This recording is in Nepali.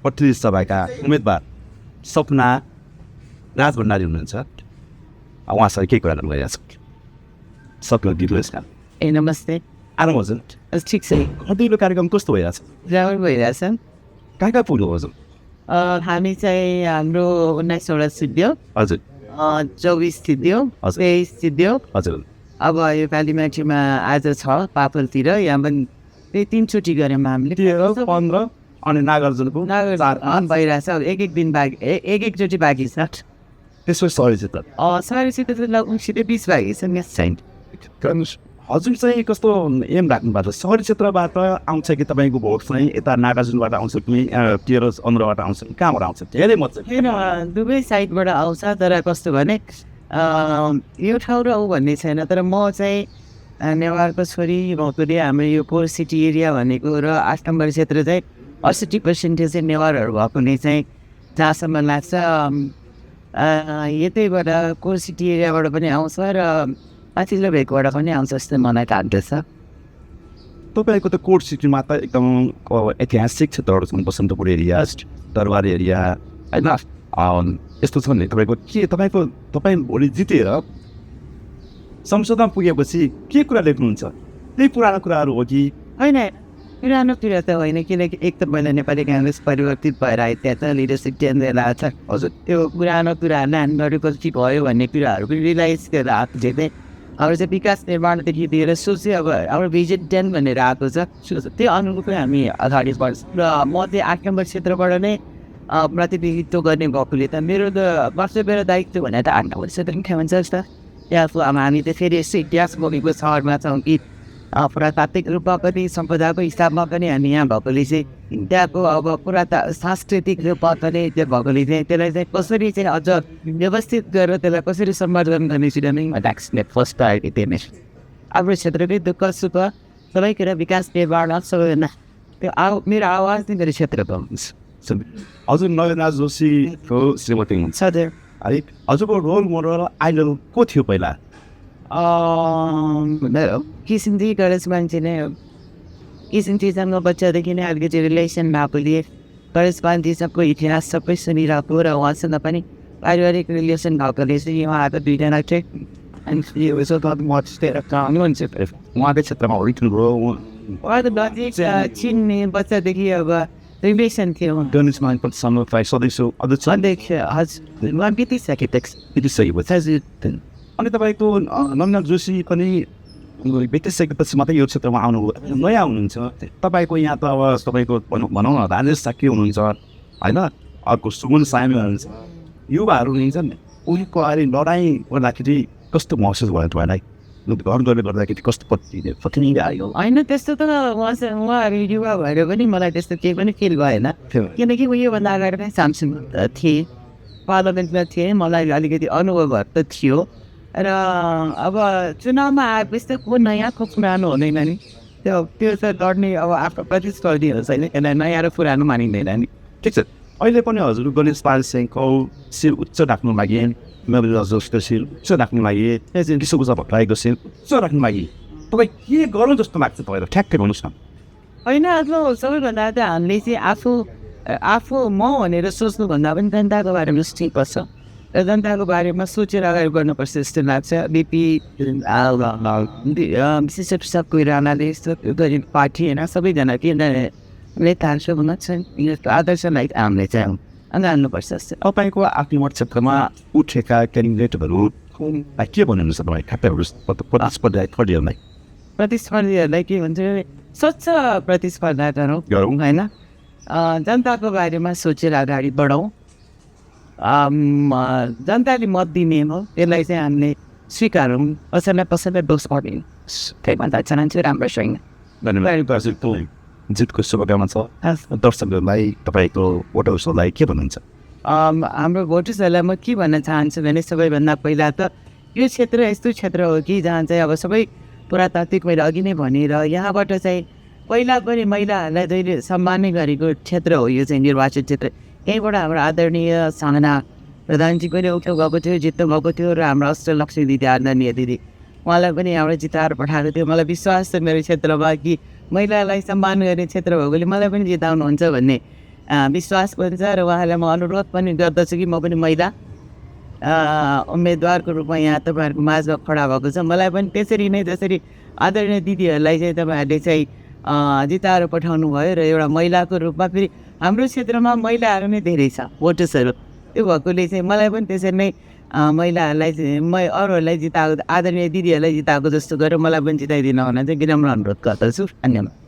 प्रतिनिधि सभाका उम्मेदवार सपना राज भण्डारी हुनुहुन्छ। उहाँसँग केही कुरा गर्नु भइरहेको छ। सपना दिनुहोस् न। ए नमस्ते। आराम हजुर? ठिक छ। अघिल्लो कार्यक्रम कस्तो भइरहेछ? राम्रो भइरहेछ। कहाँ कहाँ पुग्नु हजुर? हामी चाहिँ हाम्रो 19वटा सिद्धियो, हजुर 24 सिद्धियो, 23 सिद्धियो। हजुर अब यो कालीमाटीमा आज छ पापलतिर, यहाँ पनि त्यही 3 चोटि गऱ्यौँ हामीले। 13, 15 अनि नागार्जुनको भइरहेछ। एक दिन बाँकी, एकचोटि बाँकी छ। त्यसो सहरी सहरीसित त लगभग सिधै 20 बाँकी छ। हजुर चाहिँ कस्तो एम राख्नु भएको छ? सहरी क्षेत्रबाट आउँछ कि तपाईँको भोट चाहिँ यता नागार्जुनबाट आउँछ कि 13-15बाट आउँछ कि कहाँबाट आउँछ? धेरै मत चाहिँ दुवै साइडबाट आउँछ। तर कस्तो भने यो ठाउँ र ऊ भन्ने छैन। तर म चाहिँ नेवारको छोरी भएकोले हाम्रो यो कोर सिटी एरिया भनेको र 8 नम्बर क्षेत्र चाहिँ 80% चाहिँ नेवारहरू भएकोले चाहिँ जहाँसम्म लाग्छ यतैबाट कोर सिटी एरियाबाट पनि आउँछ र माथिल्लो भेकबाट पनि आउँछ जस्तो मलाई लाग्दछ। तपाईँको त कोर्ट सिटीमा त एकदम ऐतिहासिक क्षेत्रहरू छन्, बसन्तपुर एरिया, दरबार एरिया होइन, यस्तो छ नि। तपाईँ भोलि जितेर संसदमा पुगेपछि के कुरा लेख्नुहुन्छ? त्यही पुरानो कुराहरू हो कि होइन? पुरानो कुरा त होइन, किनकि एक त पहिला नेपाली काङ्ग्रेस परिवर्तित भएर आयो, त्यहाँ त लिडरसिप चेन्ज भएर आएको छ। हजुर त्यो पुरानो कुराहरूलाई हामीहरू कति भयो भन्ने कुराहरू पनि रियलाइज गरेर आएको चाहिँ हाम्रो चाहिँ विकास निर्माणदेखि लिएर सोचे अब हाम्रो भिजन 10 भनेर आएको छ। त्यो अनुरूपै हामी अगाडि बढ्छ। र म चाहिँ 8 नम्बर क्षेत्रबाट नै प्रतिनिधित्व गर्ने भएकोले त मेरो त कर्तव्य र दायित्व भने त 8 नम्बर क्षेत्र के भन्छ जस्तो त्यहाँको अब हामी त फेरि यस्तो इतिहास बोकेको सहरमा छौँ कि पुरातात्विक रूपमा पनि सम्पदाको हिसाबमा पनि हामी यहाँ भएकोले चाहिँ त्यहाँको अब सांस्कृतिक रूपमा पनि त्यो भएकोले चाहिँ त्यसलाई चाहिँ कसरी चाहिँ अझ व्यवस्थित गरेर त्यसलाई कसरी सम्वर्धन गर्ने सिधै फर्स्ट प्रायोरिटी त्यही नै। आफ्नो क्षेत्रकै दुःख सुख सबै कुरा विकास निर्माण सबैजना त्यो मेरो आवाज नै मेरो क्षेत्रको हुन्छ। हजुर नयनराज जोशीको श्रीमती हुनुहुन्छ है? हजुरको रोल मोडल आइडल को थियो पहिला? किसिमजी गणेश मान्छे नै हो। किसिमजीसँग बच्चादेखि नै अलिकति रिलेसन भएकोले गणेश मान्छेसँगको इतिहास सबै सुनिरहेको र उहाँसँग पनि पारिवारिक रिलेसन भएकोले चाहिँ उहाँको दुईजना चाहिँ उहाँकै क्षेत्रमा उहाँको नजिक चिन्ने बच्चादेखि अब रिलेसन थियो। गणेश मान्छेसँग सदस्य अध्यक्ष हजुर उहाँ बितिसकेपछि। अनि तपाईँको नयनराज जोशी पनि बितिसकेपछि मात्रै यो क्षेत्रमा आउनुभयो, नयाँ हुनुहुन्छ। तपाईँको यहाँ त अब तपाईँको भनौँ न राजेश साक्य हुनुहुन्छ होइन, अर्को सुमन सामी हुनुहुन्छ, युवाहरू हुनुहुन्छ नि। उनीको अहिले लडाइँ गर्दाखेरि कस्तो महसुस भयो तपाईँलाई? घर गर्ने गर्दाखेरि कस्तो पत्नी आयो? होइन त्यस्तो त उहाँहरू युवा भएर पनि मलाई त्यस्तो केही पनि फिल भएन, किनकि म योभन्दा अगाडि नै सांसद थिएँ, पार्लियामेन्टमा थिएँ, मलाई अलिकति अनुभवहरू त थियो। र अब चुनावमा आएपछि त को नयाँ को पुरानो हुँदैन नि, त्यो त लड्ने अब आफ्नो प्रतिस्पर्धीहरू छैन, यसलाई नयाँ र पुरानो मानिँदैन नि। ठिक छ। अहिले पनि हजुर गणेश पाल सिंहको शिर उच्च राख्नु लागि, नयनराज जोशीको शिर उच्च राख्नु लागि, किशोर भट्टराईको शिर उच्च राख्नु लागि तपाईँ के गर्नु जस्तो लाग्छ तपाईँलाई? ठ्याक्कै भन्नुहोस् न। होइन अब सबैभन्दा त हामीले चाहिँ आफू म भनेर सोच्नुभन्दा पनि जनताको बारेमा सोच्नुपर्छ र जनताको बारेमा सोचेर अगाडि बढ्नुपर्छ जस्तो लाग्छ। बिपी विशेष सब कोइरानाले गरिब पार्टी होइन सबैजना के नेताहरू भन्न छन् आदर्शलाई हामीले चाहिँ हाल्नुपर्छ जस्तो। तपाईँको आफ्नो क्षेत्रमा उठेका क्यान्डिडेटहरू के भन्नुहुन्छ तपाईँ? प्रतिस्पर्धीहरूलाई के भन्छ स्वच्छ प्रतिस्पर्धा गरौँ होइन, जनताको बारेमा सोचेर अगाडि बढौँ, जनताले मत दिने हो त्यसलाई चाहिँ हामीले स्वीकारौँ, कसैलाई दोष पर्दैन। त्यही भन्दा चाहन्छु राम्रो छैन। जितको शुभकामना छ। दर्शकहरूलाई तपाईँको भोटर्सहरूलाई के भन्नुहुन्छ? हाम्रो भोटर्सहरूलाई म के भन्न चाहन्छु भने सबैभन्दा पहिला त यो क्षेत्र यस्तो क्षेत्र हो कि जहाँ चाहिँ अब सबै पुरातात्विक मैले अघि नै भनेर यहाँबाट चाहिँ पहिला पनि महिलाहरूलाई जहिले सम्मानै गरेको क्षेत्र हो यो चाहिँ निर्वाचन क्षेत्र। यहीँबाट हाम्रो आदरणीय साना प्रधानजी पनि उठ्नु गएको थियो, जित्नु भएको थियो र हाम्रो अष्टलक्ष्मी दिदी आदरणीय दिदी उहाँलाई पनि हाम्रो जिताएर पठाएको थियो। मलाई विश्वास छ मेरो क्षेत्रमा कि महिलालाई सम्मान गर्ने क्षेत्र भएकोले मलाई पनि जिताउनुहुन्छ भन्ने विश्वास पनि छ र उहाँलाई म अनुरोध पनि गर्दछु कि म पनि महिला उम्मेदवारको रूपमा यहाँ तपाईँहरूको माझमा खडा भएको छ। मलाई पनि त्यसरी नै जसरी आदरणीय दिदीहरूलाई चाहिँ तपाईँहरूले चाहिँ जिताएर पठाउनु भयो र एउटा महिलाको रूपमा फेरि हाम्रो क्षेत्रमा महिलाहरू नै धेरै छ भोटर्सहरू, त्यो भएकोले चाहिँ मलाई पनि त्यसरी नै महिलाहरूलाई चाहिँ अरूहरूलाई जिताएको आदरणीय दिदीहरूलाई जिताएको जस्तो गरेर मलाई पनि जिताइदिन भनेर चाहिँ विनम्र अनुरोध गर्दछु। धन्यवाद।